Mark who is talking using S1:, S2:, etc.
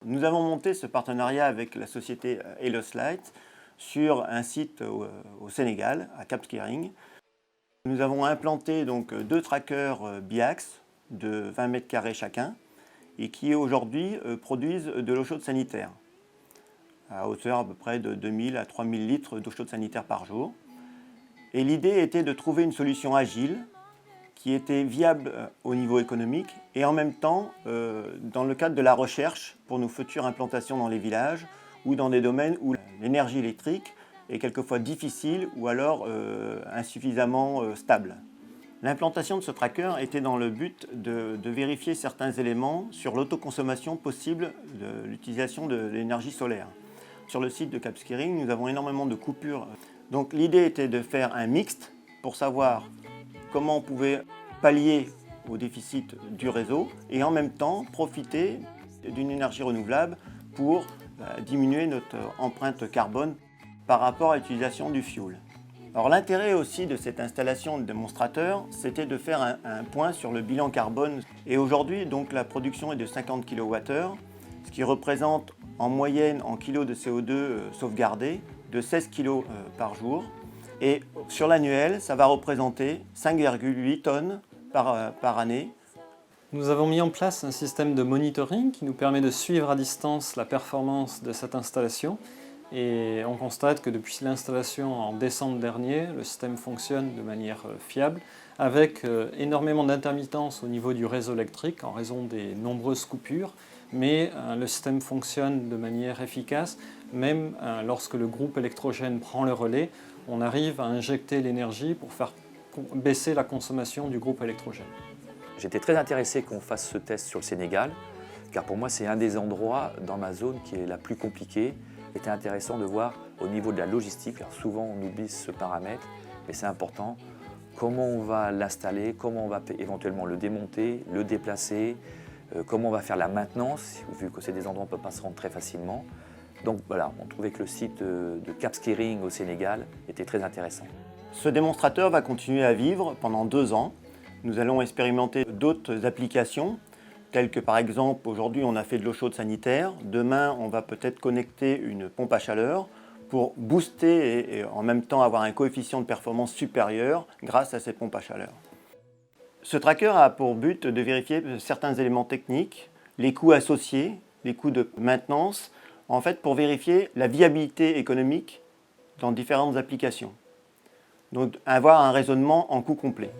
S1: Nous avons monté ce partenariat avec la société Heloslight sur un site au Sénégal, à Cap Skirring. Nous avons implanté donc 2 trackers biax de 20 mètres carrés chacun et qui aujourd'hui produisent de l'eau chaude sanitaire à hauteur à peu près de 2000 à 3000 litres d'eau chaude sanitaire par jour. Et l'idée était de trouver une solution agile qui était viable au niveau économique et en même temps dans le cadre de la recherche pour nos futures implantations dans les villages ou dans des domaines où l'énergie électrique est quelquefois difficile ou alors insuffisamment stable. L'implantation de ce tracker était dans le but de vérifier certains éléments sur l'autoconsommation possible de l'utilisation de l'énergie solaire. Sur le site de Cap Skirring, nous avons énormément de coupures. Donc l'idée était de faire un mixte pour savoir comment on pouvait pallier au déficit du réseau et en même temps profiter d'une énergie renouvelable pour diminuer notre empreinte carbone par rapport à l'utilisation du fioul. Alors l'intérêt aussi de cette installation de démonstrateur, c'était de faire un point sur le bilan carbone. Et aujourd'hui, donc la production est de 50 kWh, ce qui représente en moyenne en kilos de CO2 sauvegardés de 16 kg par jour. Et sur l'annuel, ça va représenter 5,8 tonnes par année.
S2: Nous avons mis en place un système de monitoring qui nous permet de suivre à distance la performance de cette installation. Et on constate que depuis l'installation en décembre dernier, le système fonctionne de manière fiable, avec énormément d'intermittence au niveau du réseau électrique en raison des nombreuses coupures. Mais le système fonctionne de manière efficace, même lorsque le groupe électrogène prend le relais, on arrive à injecter l'énergie pour faire baisser la consommation du groupe électrogène.
S3: J'étais très intéressé qu'on fasse ce test sur le Sénégal, car pour moi c'est un des endroits dans ma zone qui est la plus compliquée. C'était intéressant de voir au niveau de la logistique, car souvent on oublie ce paramètre, mais c'est important, comment on va l'installer, comment on va éventuellement le démonter, le déplacer, comment on va faire la maintenance, vu que c'est des endroits où on ne peut pas se rendre très facilement. Donc voilà, on trouvait que le site de Cap Skirring au Sénégal était très intéressant.
S1: Ce démonstrateur va continuer à vivre pendant 2 ans. Nous allons expérimenter d'autres applications, telles que par exemple, aujourd'hui on a fait de l'eau chaude sanitaire. Demain, on va peut-être connecter une pompe à chaleur pour booster et en même temps avoir un coefficient de performance supérieur grâce à ces pompes à chaleur. Ce tracker a pour but de vérifier certains éléments techniques, les coûts associés, les coûts de maintenance, en fait pour vérifier la viabilité économique dans différentes applications. Donc avoir un raisonnement en coût complet.